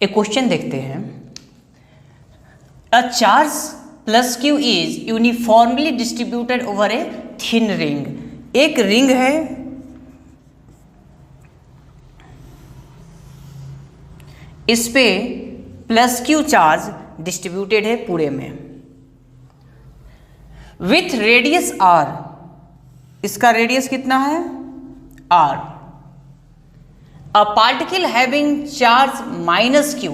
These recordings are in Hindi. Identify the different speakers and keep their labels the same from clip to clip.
Speaker 1: एक क्वेश्चन देखते हैं। A charge plus Q is uniformly distributed over a thin ring. एक रिंग है, इस पे प्लस क्यू चार्ज डिस्ट्रीब्यूटेड है पूरे में विथ रेडियस आर। इसका रेडियस कितना है? R. A particle having charge minus Q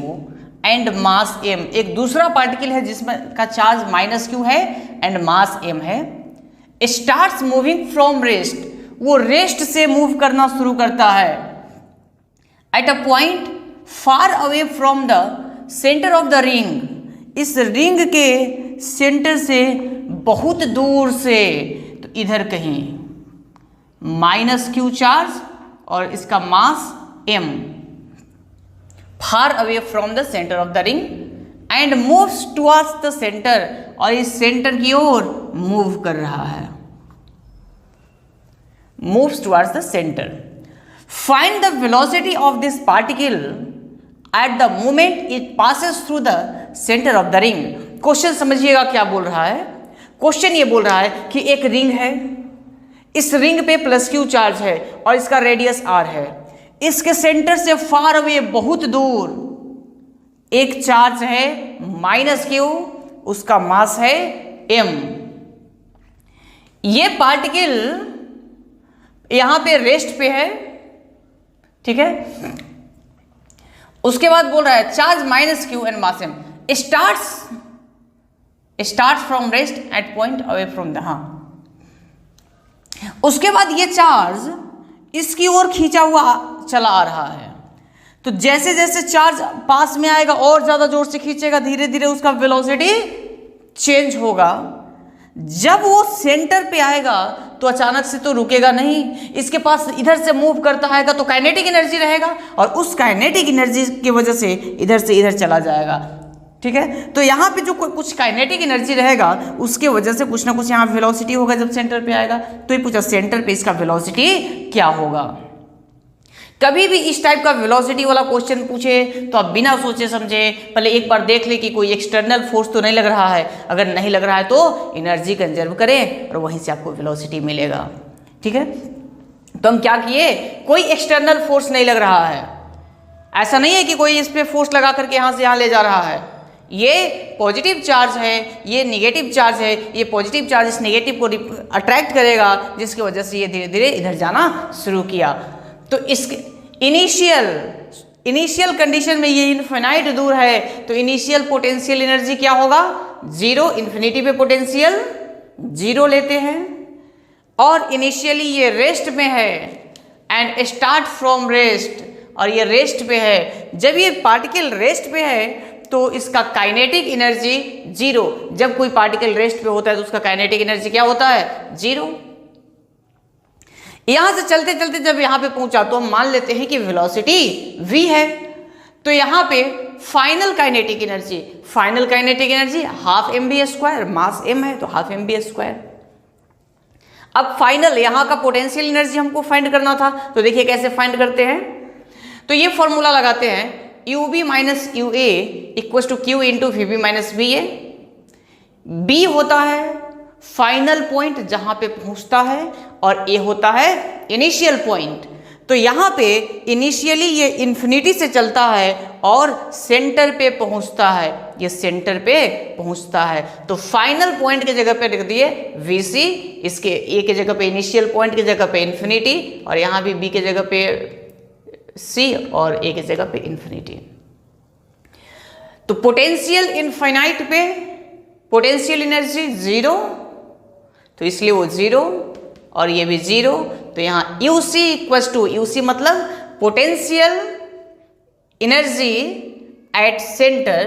Speaker 1: and mass M. एक दूसरा पार्टिकल है जिसमें का चार्ज माइनस क्यू है एंड मास एम है। स्टार्ट्स मूविंग फ्रॉम रेस्ट, वो रेस्ट से मूव करना शुरू करता है। At a point far away from the centre of the ring, इस रिंग के सेंटर से बहुत दूर से, तो इधर कहीं माइनस क्यू चार्ज और इसका mass M, far away from the centre of the ring and moves towards the centre, और इस सेंटर की ओर मूव कर रहा है, moves towards the centre. Find the velocity of this particle at the moment it passes through the centre of the ring. Question समझिएगा क्या बोल रहा है। क्वेश्चन ये बोल रहा है कि एक रिंग है, इस रिंग पे प्लस क्यू चार्ज है और इसका रेडियस आर है। इसके सेंटर से फार अवे बहुत दूर एक चार्ज है माइनस क्यू, उसका मास है एम। ये पार्टिकल यहां पे रेस्ट पे है, ठीक है। उसके बाद बोल रहा है charge minus Q and mass M starts from rest at point away from the, हाँ। उसके बाद ये चार्ज इसकी ओर खींचा हुआ चला आ रहा है। तो जैसे जैसे चार्ज पास में आएगा और ज्यादा जोर से खींचेगा, धीरे धीरे उसका वेलोसिटी चेंज होगा। जब वो सेंटर पे आएगा तो अचानक से तो रुकेगा नहीं, इसके पास इधर से मूव करता आएगा तो काइनेटिक एनर्जी रहेगा और उस काइनेटिक एनर्जी की वजह से इधर से इधर चला जाएगा, ठीक है। तो यहाँ पे जो कुछ काइनेटिक एनर्जी रहेगा उसके वजह से कुछ ना कुछ यहाँ वेलोसिटी होगा जब सेंटर पे आएगा। तो ये पूछा सेंटर पे इसका वेलोसिटी क्या होगा। कभी भी इस टाइप का वेलोसिटी वाला क्वेश्चन पूछे तो आप बिना सोचे समझे पहले एक बार देख ले कि कोई एक्सटर्नल फोर्स तो नहीं लग रहा है। अगर नहीं लग रहा है तो एनर्जी कंजर्व करें और वहीं से आपको वेलोसिटी मिलेगा, ठीक है। तो हम क्या किए, कोई एक्सटर्नल फोर्स नहीं लग रहा है। ऐसा नहीं है कि कोई इस पे फोर्स लगा करके यहाँ से यहाँ ले जा रहा है। ये पॉजिटिव चार्ज है, ये निगेटिव चार्ज है। ये पॉजिटिव चार्ज इस नेगेटिव को अट्रैक्ट करेगा जिसकी वजह से ये धीरे धीरे इधर जाना शुरू किया। तो इसके इनिशियल कंडीशन में ये इनफिनाइट दूर है तो इनिशियल पोटेंशियल एनर्जी क्या होगा, जीरो। इन्फिनिटी पे पोटेंशियल जीरो लेते हैं और इनिशियली ये रेस्ट में है एंड स्टार्ट फ्रॉम रेस्ट, और ये रेस्ट पे है। जब ये पार्टिकल रेस्ट पे है तो इसका काइनेटिक एनर्जी जीरो। जब कोई पार्टिकल रेस्ट पे होता है तो उसका काइनेटिक एनर्जी क्या होता है, जीरो। यहां से चलते चलते जब यहां पे पहुंचा तो हम मान लेते हैं कि वेलोसिटी v है। तो यहां पे final kinetic energy half mv², मास m है तो हाफ mv²। अब फाइनल यहां का पोटेंशियल एनर्जी हमको फाइंड करना था, तो देखिए कैसे फाइंड करते हैं। तो ये फॉर्मूला लगाते हैं ub minus ua equal to q into vb minus va। b होता है फाइनल पॉइंट जहां पे पहुंचता है और a होता है इनिशियल पॉइंट। तो यहां पे इनिशियली ये इन्फिनिटी से चलता है और सेंटर पे पहुंचता है, ये सेंटर पे पहुंचता है। तो फाइनल पॉइंट की जगह पे लिख दिए vc, इसके a की जगह पे इनिशियल पॉइंट की जगह पे इन्फिनिटी और यहां भी b की जगह पे c और a की जगह पे इन्फिनिटी। तो पोटेंशियल इनफाइनाइट पे पोटेंशियल एनर्जी जीरो, तो इसलिए वो जीरो और ये भी जीरो। तो यहाँ UC इक्वल टू, UC मतलब पोटेंशियल एनर्जी एट सेंटर,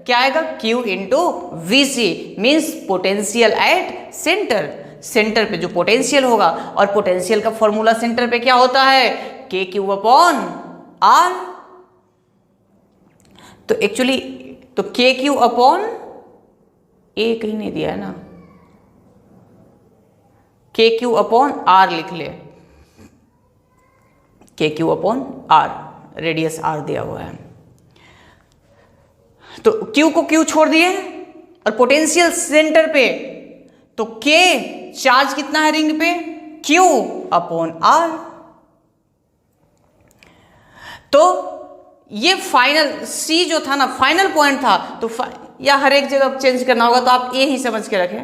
Speaker 1: क्या आएगा Q into VC means potential at centre. Centre पे जो पोटेंशियल होगा, और पोटेंशियल का फॉर्मूला सेंटर पे क्या होता है, KQ अपॉन R। तो एक्चुअली तो KQ अपॉन A कहीं नहीं दिया है ना, KQ अपॉन R लिख ले, KQ upon R, radius R दिया हुआ है। तो Q को Q छोड़ दिए और पोटेंशियल सेंटर पे, तो K चार्ज कितना है रिंग पे, Q अपॉन R। तो ये फाइनल C जो था ना, फाइनल पॉइंट था, तो या हर एक जगह चेंज करना होगा, तो आप A ही समझ के रखें।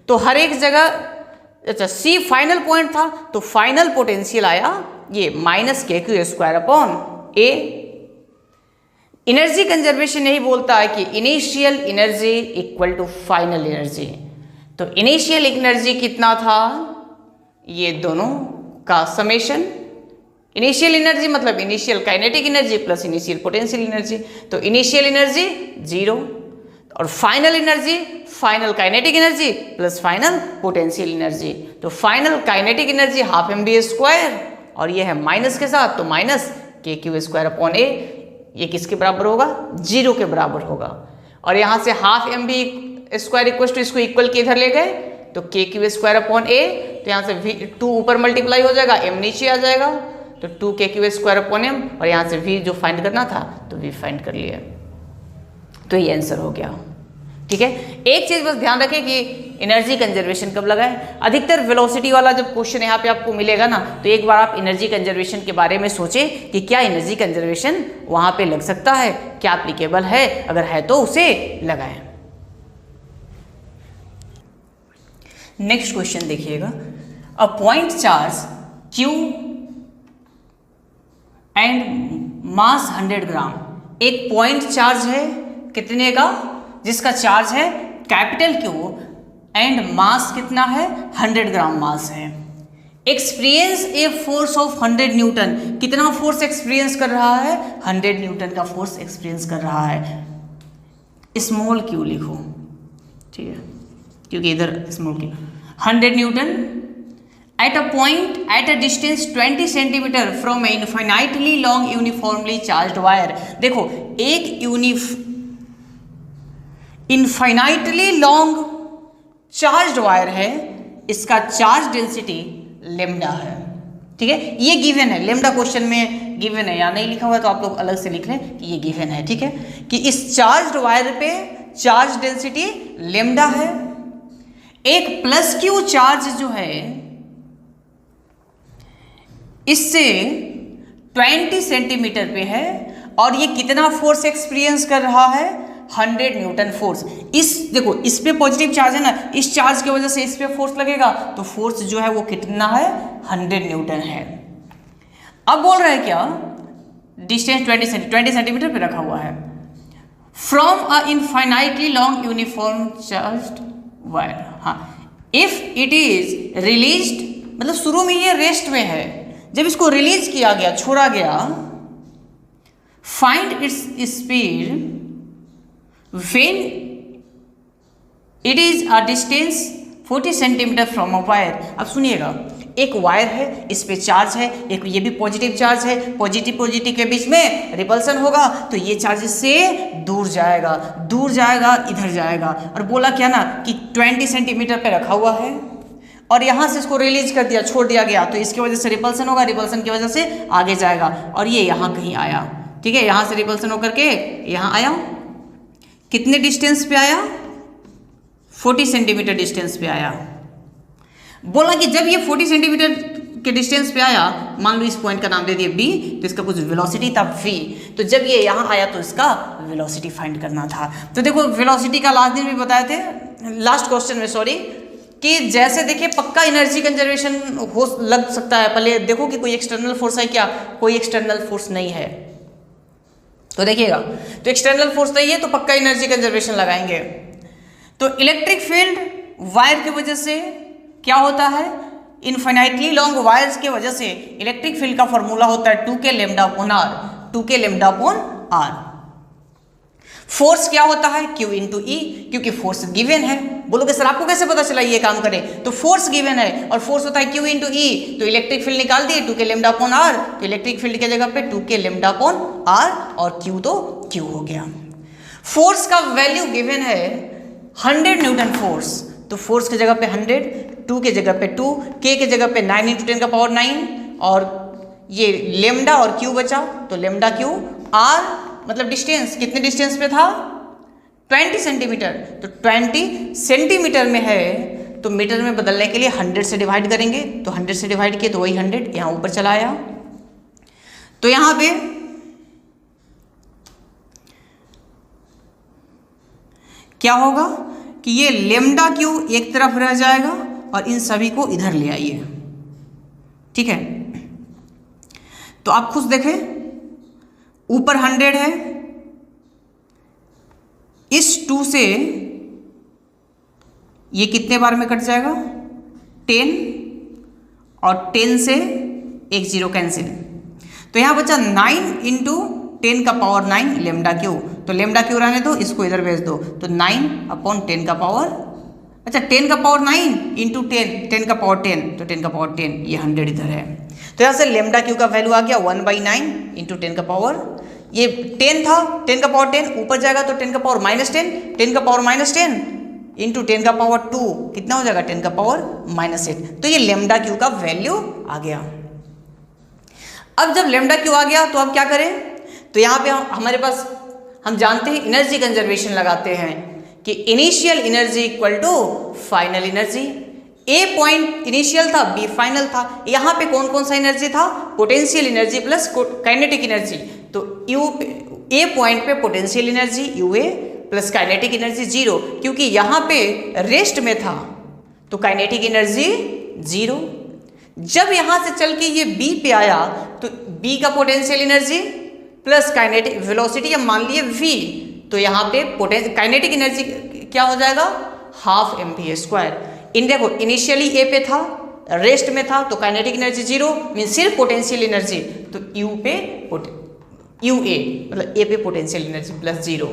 Speaker 1: तो हर एक जगह, अच्छा C फाइनल पॉइंट था, तो फाइनल पोटेंशियल आया ये minus KQ² upon A। Energy conservation यही बोलता है कि initial energy equal to final energy. तो इनिशियल एनर्जी कितना था, ये दोनों का समेशन। इनिशियल एनर्जी मतलब initial kinetic energy plus initial potential energy, तो इनिशियल एनर्जी 0 और final energy final kinetic energy plus final potential energy. तो final kinetic energy half mv² और ये है माइनस के साथ, तो माइनस KQ² अपॉन A। ये किसके बराबर होगा, 0 के बराबर होगा। और यहाँ से हाफ mv² इक्वल टू इसको इक्वल के इधर ले गए, तो KQ² अपॉन A। तो यहाँ से 2 ऊपर मल्टीप्लाई हो जाएगा, m नीचे आ जाएगा, तो 2KQ² अपॉन m, और यहाँ से v जो फाइंड करना था तो v फाइंड कर लिया। तो ये आंसर हो गया। ठीक है, एक चीज बस ध्यान रखें कि एनर्जी कंजर्वेशन कब लगाएं। अधिकतर वेलोसिटी वाला जब क्वेश्चन यहाँ पे आपको मिलेगा ना, तो एक बार आप एनर्जी कंजर्वेशन के बारे में सोचें कि क्या एनर्जी कंजर्वेशन वहाँ पे लग सकता है, क्या एप्लीकेबल है, अगर है तो उसे लगाएं। नेक्स्ट क्वेश्चन देखिएगा, a point charge Q and mass 100 ग्राम। एक पॉइंट चार्ज है कितने का, जिसका चार्ज है कैपिटल Q एंड मास कितना है 100 ग्राम मास है। Experience a force of 100 Newton. कितना फोर्स एक्सपीरियंस कर रहा है, 100 न्यूटन का फोर्स एक्सपीरियंस कर रहा है। स्मॉल q लिखो, ठीक है, क्योंकि इधर small q। 100 Newton at a point at a distance 20 centimetre from a infinitely long uniformly charged wire। देखो एक इनफाइनाइटली लॉन्ग चार्ज्ड वायर है, इसका चार्ज डेंसिटी लेमडा है। ठीक है, ये गिवन है, लेमडा क्वेश्चन में गिवन है, या नहीं लिखा हुआ तो आप लोग अलग से लिख लें कि ये गिवन है। ठीक है, कि इस चार्ज्ड वायर पे चार्ज डेंसिटी लेमडा है। एक प्लस क्यू चार्ज जो है इससे 20 सेंटीमीटर पे है, और ये कितना फोर्स एक्सपीरियंस कर रहा है, 100 न्यूटन फोर्स। इस देखो इस पे पॉजिटिव चार्ज है ना, इस चार्ज की वजह से इस पे फोर्स लगेगा, तो फोर्स जो है वो कितना है, 100 न्यूटन है। अब बोल रहा है क्या, डिस्टेंस 20 सेंटीमीटर पे रखा हुआ है। From a infinitely long uniform charged wire. हाँ, इफ इट इज रिलीज्ड, मतलब शुरू में ये रेस्ट में है, जब इसको रिलीज किया गया, छोड़ा गया, find its speed when it is a distance 40 centimetre from a wire. अब सुनिएगा, एक वायर है, इस पे चार्ज है, एक ये भी पॉजिटिव चार्ज है, पॉजिटिव के बीच में रिपल्सन होगा, तो ये चार्ज से दूर जाएगा, इधर जाएगा। और बोला क्या ना कि 20 सेंटीमीटर पे रखा हुआ है, और यहाँ से इसको रिलीज कर दिया, छोड़ दिया गया, तो इसकी वजह से रिपल्सन होगा, रिपल्सन की वजह से आगे जाएगा, और ये यहाँ कहीं आया। ठीक है, यहाँ से रिपल्सन होकर के यहाँ आया, कितने डिस्टेंस पे आया, 40 सेंटीमीटर डिस्टेंस पे आया। बोला कि जब ये 40 सेंटीमीटर के डिस्टेंस पे आया, मान लो इस पॉइंट का नाम दे दिया B, तो इसका कुछ वेलोसिटी था V, तो जब ये यहाँ आया तो इसका वेलोसिटी फाइंड करना था। तो देखो वेलोसिटी का लास्ट दिन भी बताए थे, लास्ट क्वेश्चन में सॉरी, कि जैसे देखिए पक्का एनर्जी कंजर्वेशन हो लग सकता है। पहले देखो कि कोई एक्सटर्नल फोर्स है क्या, कोई एक्सटर्नल फोर्स नहीं है, तो देखिएगा, तो एक्सटर्नल फोर्स नहीं है तो पक्का एनर्जी कंजर्वेशन लगाएंगे। तो इलेक्ट्रिक फील्ड वायर की वजह से क्या होता है, इनफाइनाइटली लॉन्ग वायर्स की वजह से इलेक्ट्रिक फील्ड का फॉर्मूला होता है 2k lambda upon r, 2k lambda upon r। Force क्या होता है, Q इंटू E, क्योंकि फोर्स गिवन है। बोलोगे सर आपको कैसे पता चला ये काम करे, तो फोर्स गिवन है और फोर्स होता है Q इंटू E, तो इलेक्ट्रिक फील्ड निकाल दिए 2k लैम्डा अपॉन r, तो इलेक्ट्रिक फील्ड की जगह पे 2k लैम्डा अपॉन r, और Q तो Q हो गया। फोर्स का वैल्यू गिवन है 100 न्यूटन फोर्स, तो फोर्स की जगह पे 100, 2 की जगह पे 2, k की जगह पे 9 इंटू 10 का पावर 9, और ये लेमडा और Q बचा, तो लेमडा Q, r मतलब डिस्टेंस, कितने डिस्टेंस पे था, 20 सेंटीमीटर, तो 20 सेंटीमीटर में है तो मीटर में बदलने के लिए 100 से डिवाइड करेंगे, तो 100 से डिवाइड किए तो वही 100 यहाँ ऊपर चला आया। तो यहाँ पे क्या होगा कि ये लेमडा क्यू एक तरफ रह जाएगा और इन सभी को इधर ले आइए, ठीक है। तो आप खुद देखें, ऊपर 100 है, इस 2 से ये कितने बार में कट जाएगा 10, और 10 से एक 0 कैंसिल, तो यहाँ बचा 9 इंटू 10 का पावर 9 लेमडा क्यू। तो लेमडा क्यू रहने दो, इसको इधर भेज दो, तो 9/10 का पावर, अच्छा 10 का पावर 9 इंटू 10 का पावर 10, तो 10 का पावर 10, ये 100 इधर है। तो यहाँ से लेमडा क्यू का वैल्यू आ गया 1/9 इंटू 10 का पावर, ये 10 था, 10 का पावर 10 ऊपर जाएगा तो 10 का पावर -10, 10 का पावर -10 इंटू 10 का पावर 2 कितना हो जाएगा 10 का पावर -8। तो ये लेमडा क्यू का वैल्यू आ गया। अब जब लेमडा क्यू आ गया तो अब क्या करें, तो यहाँ पे हमारे पास हम जानते हैं एनर्जी कंजर्वेशन लगाते हैं कि initial energy equal to final energy. A point initial था, बी फाइनल था। यहाँ पे कौन कौन सा एनर्जी था, potential energy plus kinetic energy. तो यू ए पॉइंट पे potential energy UA plus kinetic energy 0, क्योंकि यहाँ पे रेस्ट में था तो काइनेटिक एनर्जी 0। जब यहाँ से चल के ये बी पे आया तो बी का potential energy plus kinetic velocity हम मान लिए v, तो यहाँ पे काइनेटिक एनर्जी क्या हो जाएगा 12 mv²। इन देखो इनिशियली ए पे था, रेस्ट में था, तो काइनेटिक एनर्जी 0 मीन सिर्फ पोटेंशियल एनर्जी, तो यू पे यू ए मतलब ए पे पोटेंशियल एनर्जी प्लस 0।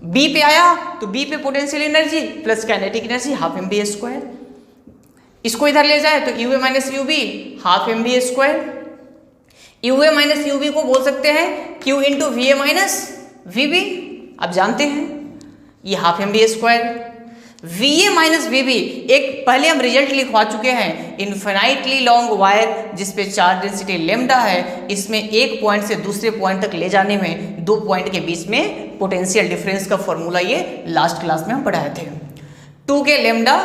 Speaker 1: बी पे आया तो बी पे potential energy plus kinetic energy 12 mv²। इसको इधर ले जाए तो U A minus U B 12 mv²। U A minus U B को बोल सकते हैं Q into V A minus V B, आप जानते हैं ये 12 mv²। V A minus V B एक पहले हम रिजल्ट लिखवा चुके हैं, इन्फिनाइटली लॉन्ग वायर जिसपे चार्ज डेंसिटी लेमडा है, इसमें एक पॉइंट से दूसरे पॉइंट तक ले जाने में 2 पॉइंट के बीच में पोटेंशियल डिफरेंस का फॉर्मूला ये लास्ट क्लास में हम पढ़ाए थे। 2 के लेमडा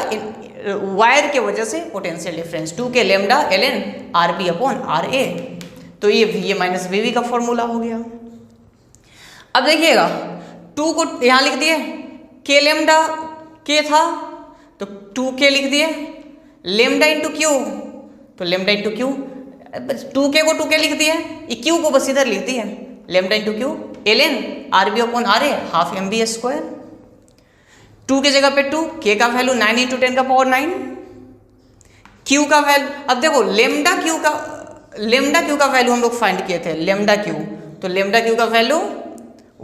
Speaker 1: वायर के वजह से पोटेंशियल डिफरेंस 2 के लेमडा ln RB/RA, तो ये V A minus V B का फॉर्मूला हो गया। अब देखिएगा 2 को यहाँ लिख दिए, के लेमडा के था तो 2k लिख दिए, लेमडा इंटू क्यू तो लेमडा इंटू क्यू, 2k को 2k लिख दिए, क्यू को बस इधर लिख दिए lambda into Q ln RB/RA 12 mv²। 2 की जगह पे 2, k का वैल्यू 9 इंटू 10 का पावर 9, q का वैल्यू, अब देखो लेमडा क्यू का वैल्यू हम लोग फाइंड किए थे, लेमडा क्यू, तो लेमडा क्यू का वैल्यू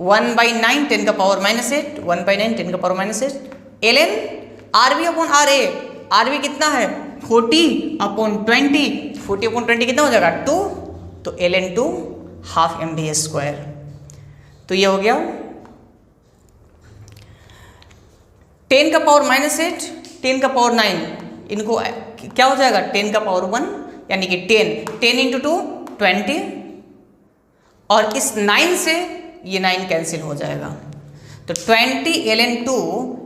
Speaker 1: 1/9 10 का पावर -8, 1/9 10 का पावर -8 ln RB/RA। RB कितना है 40/20, 40/20 कितना हो जाएगा 2, तो ln 2 12 mv²। तो ये हो गया 10 का पावर -8 10 का पावर 9, इनको क्या हो जाएगा 10 का पावर 1 यानी कि 10 इंटू 2 20, और इस 9 से ये 9 कैंसिल हो जाएगा, तो 20 ln 2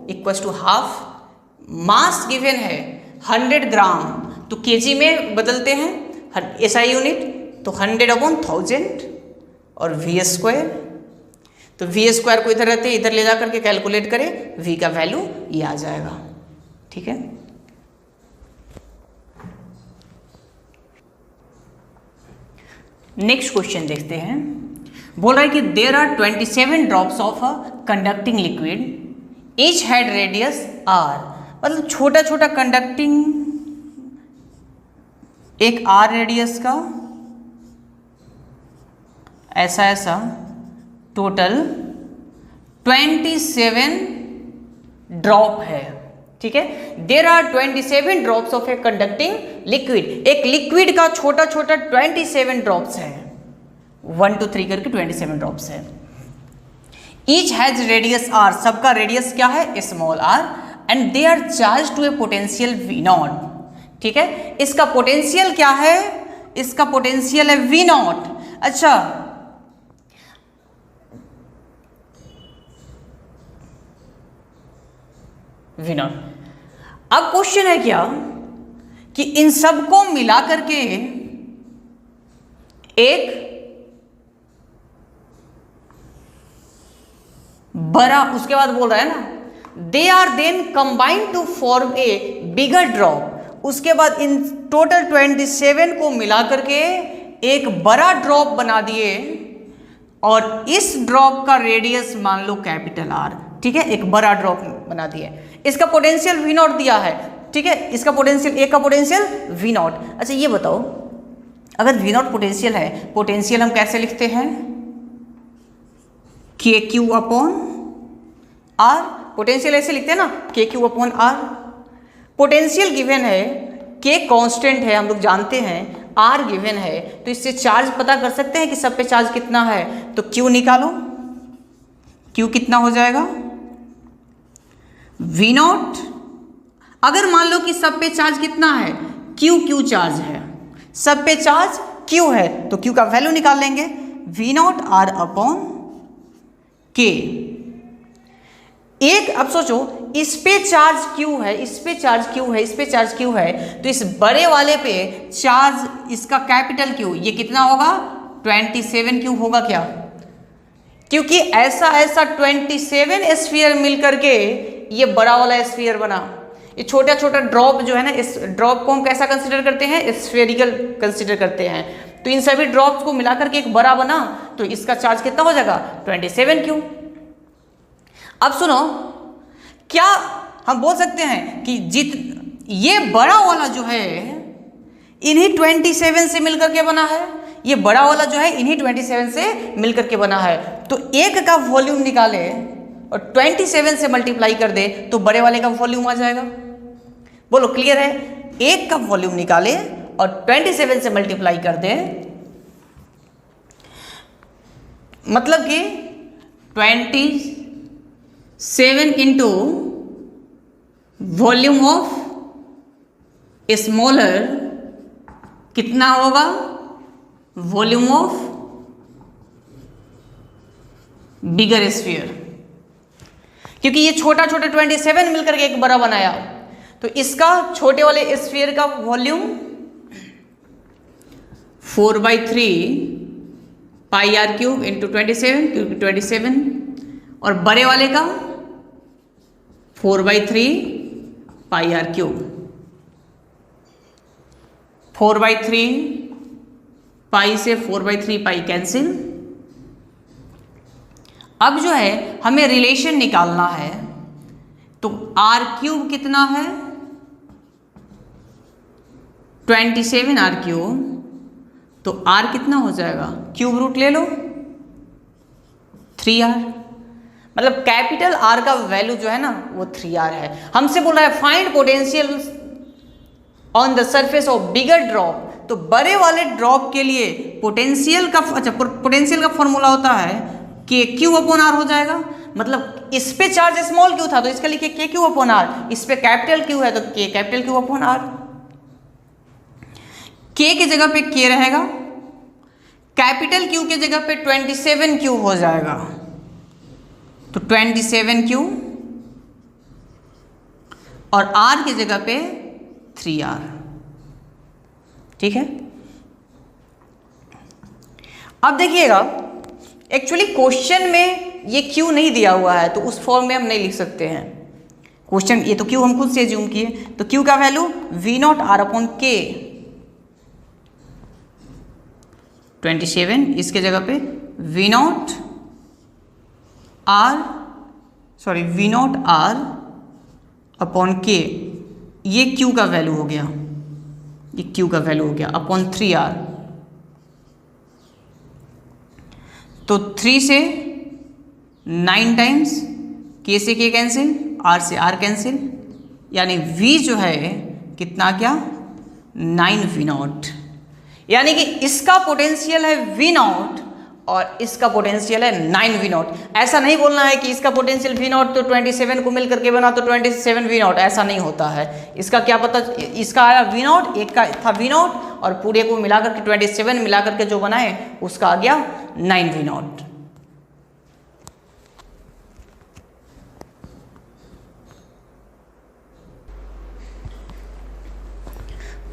Speaker 1: equals to half. Mass given है 100 ग्राम, तो केजी में बदलते हैं SI यूनिट, तो 100/1000 और v², तो v² को इधर रहते इधर ले जा करके कैलकुलेट करें, v का वैल्यू ये आ जाएगा, ठीक है। नेक्स्ट क्वेश्चन देखते हैं, बोल रहा है कि there are 27 drops of a conducting liquid, each had radius r, मतलब छोटा छोटा कंडक्टिंग एक r रेडियस का ऐसा टोटल 27 ड्रॉप है, ठीक है। There are 27 drops of a conducting liquid, एक लिक्विड का छोटा छोटा 27 ड्रॉप्स है, 1 to 3 करके 27 ड्रॉप्स है। ईच हैज रेडियस r, सबका रेडियस क्या है small r, and they are charge to a potential v0, ठीक है। इसका पोटेंशियल क्या है, इसका पोटेंशियल है v0। अच्छा वी नॉट। अब क्वेश्चन है क्या कि इन सबको मिला करके एक बड़ा, उसके बाद बोल रहा है ना, they are then combined to form a bigger drop. उसके बाद इन टोटल 27 को मिला करके एक बड़ा ड्रॉप बना दिए और इस ड्रॉप का रेडियस मान लो कैपिटल आर। ठीक है, एक बड़ा ड्रॉप बना दिए, इसका पोटेंशियल वी नॉट दिया है। ठीक है, इसका पोटेंशियल, एक का पोटेंशियल वी नॉट। अच्छा ये बताओ, अगर वी नॉट पोटेंशियल है, पोटेंशियल हम कैसे लिखते हैं? के क्यू अपॉन आर। पोटेंशियल ऐसे लिखते हैं ना, K Q upon R. Potential given है, के कांस्टेंट है, हम लोग जानते हैं, आर गिवन है, तो इससे चार्ज पता कर सकते हैं कि सब पे चार्ज कितना है। तो क्यू निकालो, क्यू कितना हो जाएगा? V naught. अगर मान लो कि सब पे चार्ज कितना है, क्यू, क्यू चार्ज है, सब पे चार्ज क्यू है, तो क्यू का वैल्यू निकाल लेंगे, वी नॉट आर अपॉन के। एक, अब सोचो, इस पे चार्ज क्यू है, इस पे चार्ज क्यू है, इस पे चार्ज क्यू है, तो इस बड़े वाले पे चार्ज, इसका कैपिटल क्यू, ये कितना होगा? 27 क्यू होगा क्या? क्योंकि ऐसा 27 स्फीयर मिल करके ये बड़ा वाला स्फीयर बना। ये छोटा छोटा ड्रॉप जो है ना, इस ड्रॉप को हम कैसा कंसिडर करते हैं? स्फेरिकल कंसिडर करते हैं। तो इन सभी ड्रॉप्स को मिलाकर के एक बड़ा बना, तो इसका चार्ज कितना हो जाएगा? 27 क्यू। अब सुनो, क्या हम बोल सकते हैं कि ये बड़ा वाला जो है इन्हीं 27 से मिलकर के बना है, ये बड़ा वाला जो है इन्हीं 27 से मिलकर के बना है। तो एक का वॉल्यूम निकाले और 27 से मल्टीप्लाई कर दे तो बड़े वाले का वॉल्यूम आ जाएगा। बोलो क्लियर है? एक का वॉल्यूम निकाले और 27 से मल्टीप्लाई कर दे, मतलब कि 27 इंटू वॉल्यूम ऑफ स्मॉलर कितना होगा? Volume of bigger sphere. क्योंकि ये छोटा छोटा 27 मिलकर के एक बड़ा बनाया, तो इसका छोटे वाले स्फीयर का volume 4/3 pi R cube into 27, क्योंकि 27, और बड़े वाले का 4/3 पाई आर क्यूब। 4/3 पाई से 4/3 पाई कैंसिल। अब जो है हमें रिलेशन निकालना है, तो आर क्यूब कितना है? 27 आर क्यूब, तो आर कितना हो जाएगा? क्यूब रूट ले लो, 3r। मतलब कैपिटल आर का वैल्यू जो है ना वो 3r है। हमसे बोल रहा है find potential on the surface of bigger drop. तो बड़े वाले ड्रॉप के लिए पोटेंशियल का, अच्छा, पोटेंशियल का फॉर्मूला होता है के क्यू अपॉन आर हो जाएगा। मतलब इस पे चार्ज स्मॉल क्यू था तो इसका लिखिए के क्यू अपॉन आर, इस पे कैपिटल क्यू है तो के कैपिटल क्यू अपॉन आर। के की जगह पे के रहेगा, कैपिटल क्यू की जगह पे 27 क्यू हो जाएगा, तो 27 क्यू, और आर की जगह पे 3r। ठीक है, अब देखिएगा एक्चुअली क्वेश्चन में ये क्यू नहीं दिया हुआ है तो उस फॉर्म में हम नहीं लिख सकते हैं। क्वेश्चन ये तो क्यू हम खुद से ज्यूम किए, तो क्यू का value V naught R upon K 27, इसके जगह पे वी नॉट आर अपॉन के, ये क्यू का वैल्यू हो गया, ये क्यू का वैल्यू हो गया अपॉन 3r। तो 3 से 9 टाइम्स, के से के कैंसिल, आर से आर कैंसिल, यानी v जो है कितना क्या 9 वी नॉट। यानी कि इसका पोटेंशियल है v नॉट और इसका पोटेंशियल है 9 वी नॉट। ऐसा नहीं बोलना है कि इसका पोटेंशियल v नॉट तो 27 को मिल करके बना तो 27 वी नॉट, ऐसा नहीं होता है। इसका क्या पता, इसका आया v नॉट, एक का था v नॉट और पूरे को मिला करके 27 मिला करके जो बनाए उसका आ गया 9 वी नॉट।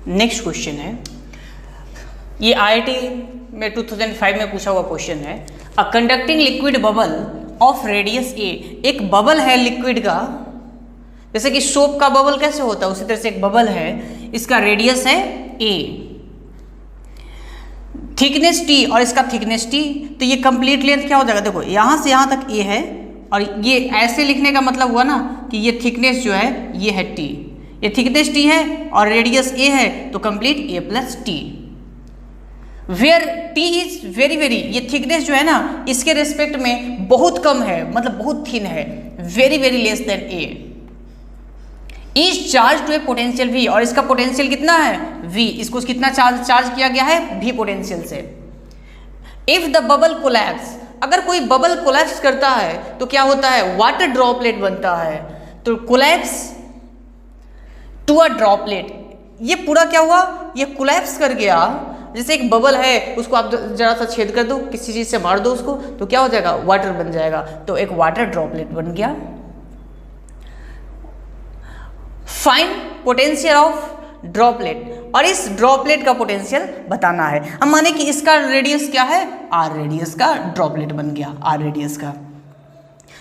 Speaker 1: नेक्स्ट क्वेश्चन है, ये IIT में 2005 में पूछा हुआ क्वेश्चन है। A conducting liquid bubble of radius a, एक बबल है लिक्विड का, जैसे कि सोप का बबल कैसे होता है उसी तरह से एक बबल है, इसका रेडियस है ए, थिकनेस टी और इसका थिकनेस टी, तो ये कंप्लीट लेंथ क्या हो जाएगा, देखो यहाँ से यहाँ तक ए है और ये ऐसे लिखने का मतलब हुआ ना कि ये थिकनेस जो है ये है टी, ये थिकनेस टी है और रेडियस ए है, तो complete A plus T, where T is very very, ये थिकनेस जो है ना इसके रेस्पेक्ट में बहुत कम है, मतलब बहुत थिन है, very very less than A, is charge to a potential V, और इसका पोटेंशियल कितना है v, इसको कितना चार्ज किया गया है v पोटेंशियल से। इफ द बबल कोलैप्स, अगर कोई बबल कोलैप्स करता है तो क्या होता है, वाटर ड्रॉपलेट बनता है, तो कोलैप्स टू अ ड्रॉपलेट, ये पूरा क्या हुआ, ये कोलैप्स कर गया, जैसे एक बबल है उसको आप जरा सा छेद कर दो, किसी चीज से मार दो उसको, तो क्या हो जाएगा, वाटर बन जाएगा, तो एक वाटर ड्रॉपलेट बन गया। फाइंड पोटेंशियल ऑफ ड्रॉपलेट, और इस ड्रॉपलेट का पोटेंशियल बताना है। हम माने कि इसका रेडियस क्या है, आर रेडियस का ड्रॉपलेट बन गया, आर रेडियस का।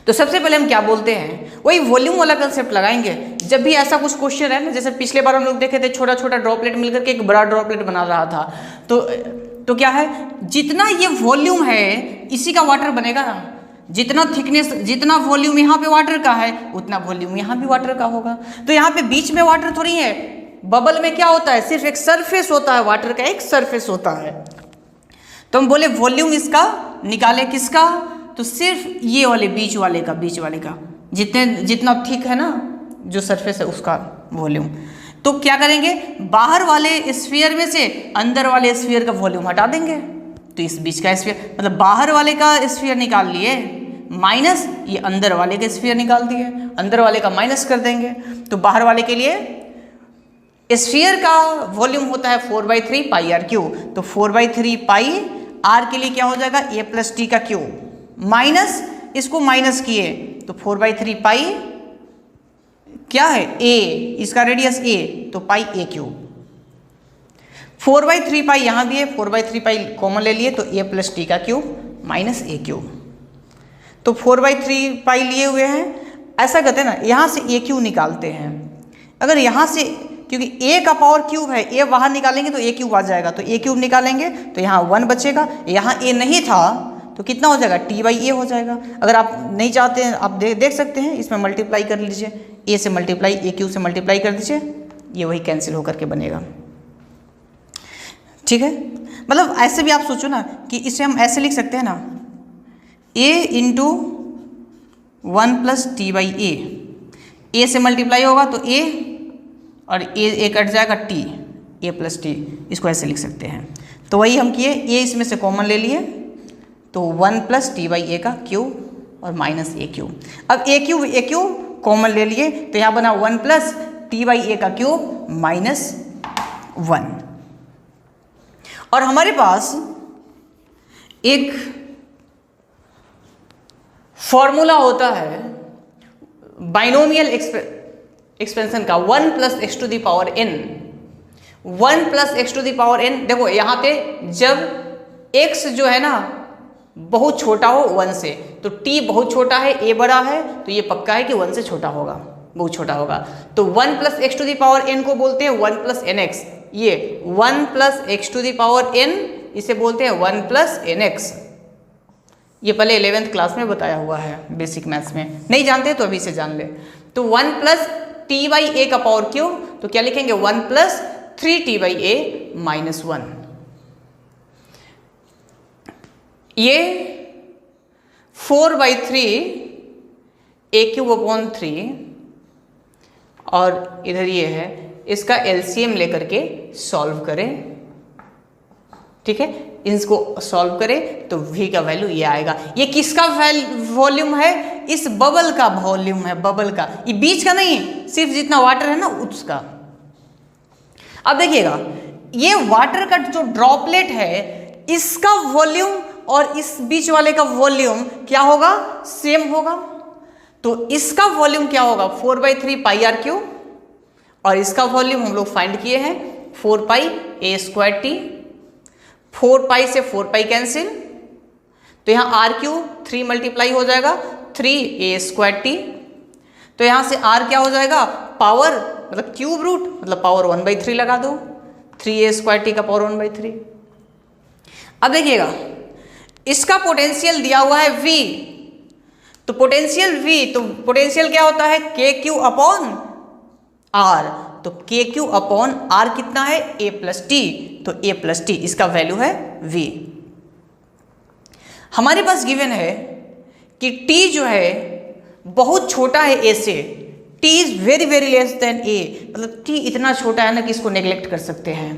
Speaker 1: तो सबसे पहले हम क्या बोलते हैं, वही वॉल्यूम वाला कंसेप्ट लगाएंगे। जब भी ऐसा कुछ क्वेश्चन है ना, जैसे पिछले बार हम लोग देखे थे छोटा छोटा ड्रॉपलेट मिलकर के एक बड़ा ड्रॉपलेट बना रहा था, तो क्या है, जितना ये वॉल्यूम है इसी का वाटर बनेगा ना, जितना थिकनेस, जितना वॉल्यूम यहाँ पे वाटर का है उतना वॉल्यूम यहाँ भी वाटर का होगा। तो यहाँ पे बीच में वाटर थोड़ी है, बबल में क्या होता है, सिर्फ एक सरफेस होता है, वाटर का एक सरफेस होता है। तो हम बोले वॉल्यूम इसका निकाले, किसका, तो सिर्फ ये वाले बीच वाले का जितना थिक है ना जो सरफेस है उसका वॉल्यूम। तो क्या करेंगे, बाहर वाले स्फीयर में से अंदर वाले स्फीयर का वॉल्यूम हटा देंगे, तो इस बीच का स्फीयर, मतलब बाहर वाले का स्फीयर निकाल लिए माइनस ये अंदर वाले के स्फीयर निकाल दिए, अंदर वाले का माइनस कर देंगे। तो बाहर वाले के लिए स्फीयर का वॉल्यूम होता है 4/3 पाई आर क्यूब, तो 4/3 पाई आर के लिए क्या हो जाएगा, ए प्लस टी का क्यूब, माइनस इसको माइनस किए तो 4/3 पाई क्या है ए, इसका रेडियस ए, तो पाई ए क्यूब, 4/3 पाई यहाँ भी है, 4/3 पाई कॉमन ले लिए तो ए प्लस टी का क्यूब माइनस ए क्यूब, तो 4/3 पाई लिए हुए हैं। ऐसा करते हैं ना, यहाँ से ए क्यूब निकालते हैं, अगर यहाँ से, क्योंकि ए का पावर क्यूब है, ए बाहर निकालेंगे तो ए क्यूब आ जाएगा, तो ए क्यूब निकालेंगे तो यहाँ 1 बचेगा, यहाँ ए नहीं था तो कितना हो जाएगा, t/a हो जाएगा। अगर आप नहीं चाहते हैं आप देख सकते हैं, इसमें मल्टीप्लाई कर लीजिए, ए से मल्टीप्लाई, ए क्यूब से मल्टीप्लाई कर दीजिए, ये वही कैंसिल होकर के बनेगा, ठीक है। मतलब ऐसे भी आप सोचो ना कि इसे हम ऐसे लिख सकते हैं ना, a इंटू 1 प्लस t/a, ए से मल्टीप्लाई होगा तो a और ए कट जाएगा t, a प्लस टी, इसको ऐसे लिख सकते हैं। तो वही हम किए, a इसमें से कॉमन ले लिए तो 1 प्लस t/a का क्यूब और माइनस ए क्यूब। अब ए क्यूब कॉमन ले लिए तो यहाँ बना 1 प्लस t/a का क्यूब माइनस 1। और हमारे पास एक फॉर्मूला होता है बाइनोमियल एक्सपेंशन का, 1 plus x to the power n, 1 plus x to the power n। देखो यहाँ पे जब x जो है ना बहुत छोटा हो 1 से, तो t बहुत छोटा है, a बड़ा है, तो ये पक्का है कि 1 से छोटा होगा, बहुत छोटा होगा। तो 1 plus x to the power n को बोलते हैं 1 प्लस nx, ये 1 plus x to the power n इसे बोलते हैं 1 प्लस nx। ये पहले 11th क्लास में बताया हुआ है बेसिक मैथ्स में, नहीं जानते तो अभी से जान ले। तो 1 प्लस t/a का पावर क्यूब, तो क्या लिखेंगे 1 प्लस 3t/a माइनस 1। ये 4/3 a क्यूब अपॉन 3 और इधर ये है, इसका एलसीएम लेकर के सॉल्व करें, ठीक है। इसको सॉल्व करें तो v का वैल्यू ये आएगा। ये किसका वॉल्यूम है, इस बबल का वॉल्यूम है, बबल का, ये बीच का नहीं, सिर्फ जितना वाटर है ना उसका। अब देखिएगा, ये वाटर का जो ड्रॉपलेट है इसका वॉल्यूम और इस बीच वाले का वॉल्यूम क्या होगा, सेम होगा। तो इसका वॉल्यूम क्या होगा 4/3 पाई आर क्यूब, और इसका वॉल्यूम हम लोग फाइंड किए हैं 4 पाई ए स्क्वायर टी, 4 पाई से 4 पाई कैंसिल, तो यहाँ आर क्यूब 3 मल्टीप्लाई हो जाएगा 3 ए स्क्वायर टी, तो यहाँ से आर क्या हो जाएगा, पावर मतलब क्यूब रूट मतलब पावर 1/3 लगा दो, 3 ए स्क्वायर टी का पावर 1/3। अब देखिएगा इसका पोटेंशियल दिया हुआ है V, तो पोटेंशियल V, तो पोटेंशियल क्या होता है के क्यू अपॉन आर, तो के क्यू अपॉन आर कितना है ए प्लस टी, तो ए प्लस टी इसका वैल्यू है V। हमारे पास गिवन है कि T जो है बहुत छोटा है A से, T is very very less then A, मतलब T इतना छोटा है ना कि इसको नेग्लेक्ट कर सकते हैं।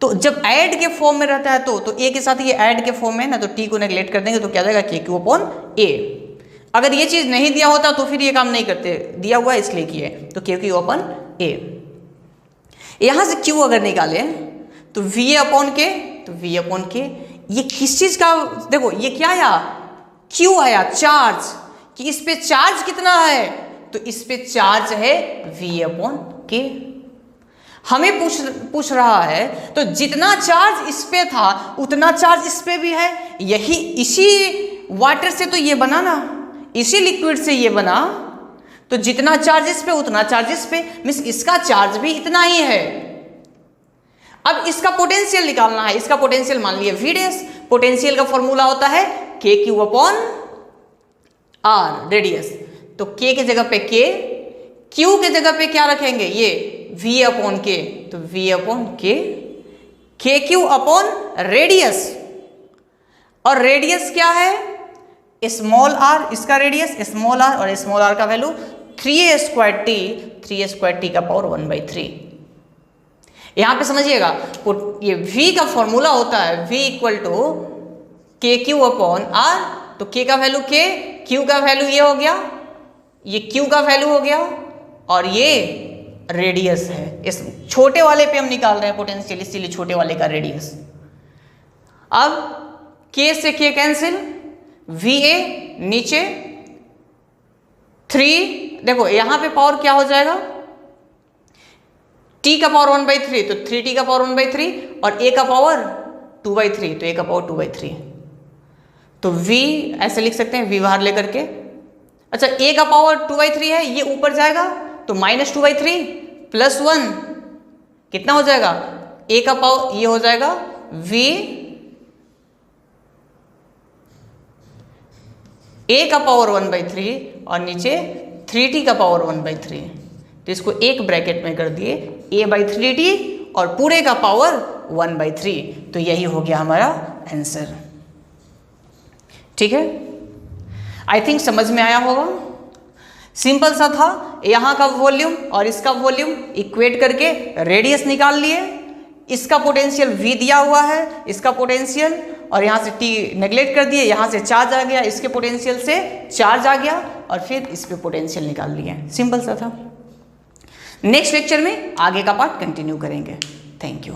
Speaker 1: तो जब ऐड के फॉर्म में रहता है तो A के साथ ये ऐड के फॉर्म में है ना, तो T को नेग्लेक्ट कर देंगे तो क्या जाएगा के क्यू अपॉन A। अगर ये चीज़ नहीं दिया होता तो फिर ये काम नहीं करते, दिया हुआ है इसलिए किए, तो के क्यू अपॉन A। यहाँ से Q अगर निकाले तो V अपॉन के, तो V अपॉन के, ये किस चीज़ का, देखो ये क्या आया, Q आया चार्ज, कि इस पे चार्ज कितना है, तो इस पे चार्ज है V अपॉन के। हमें पूछ रहा है तो जितना चार्ज इस पे था उतना चार्ज इस पे भी है, यही इसी वाटर से तो ये बना ना, इसी लिक्विड से ये बना, तो जितना चार्ज इस पे उतना चार्ज इस पे, मीन्स इसका चार्ज भी इतना ही है। अब इसका पोटेंशियल निकालना है, इसका पोटेंशियल मान लिया V डैश, पोटेंशियल का फॉर्मूला होता है के क्यू अपॉन आर रेडियस, तो K के जगह पे K, Q के जगह पे क्या रखेंगे, ये V अपॉन के, तो V अपॉन के, के क्यू अपॉन रेडियस, और रेडियस क्या है स्मॉल r, इसका रेडियस स्मॉल r, और स्मॉल r का value 3a square T, 3a square T का पावर 1/3। यहां पे समझिएगा ये V का फॉर्मूला होता है V इक्वल टू के क्यू अपॉन आर, तो K का वैल्यू K, Q का वैल्यू ये हो गया, ये Q का वैल्यू हो गया, और ये रेडियस है। इस छोटे वाले पे हम निकाल रहे हैं पोटेंशियल, इसीलिए छोटे वाले का रेडियस। अब K से K कैंसिल, VA नीचे 3, देखो यहां पे पावर क्या हो जाएगा, T का पावर 1/3, तो 3T का पावर 1/3, और A का पावर 2/3, तो A का पावर 2/3, तो V ऐसे लिख सकते हैं, V बाहर लेकर के, अच्छा A का पावर 2/3 है, ये ऊपर जाएगा तो -2/3 प्लस 1 कितना हो जाएगा, A का पावर ये हो जाएगा V, A का पावर 1/3 और नीचे 3T का पावर 1/3, तो इसको एक ब्रैकेट में कर दिए A/3T और पूरे का पावर 1/3, तो यही हो गया हमारा आंसर। ठीक है, आई थिंक समझ में आया होगा, सिंपल सा था। यहाँ का वॉल्यूम और इसका वॉल्यूम इक्वेट करके रेडियस निकाल लिए, इसका पोटेंशियल V दिया हुआ है, इसका पोटेंशियल, और यहाँ से T नेग्लेक्ट कर दिए, यहाँ से चार्ज आ गया, इसके पोटेंशियल से चार्ज आ गया, और फिर इस पे पोटेंशियल निकाल लिए, सिंपल सा था। नेक्स्ट लेक्चर में आगे का पार्ट कंटिन्यू करेंगे। Thank you.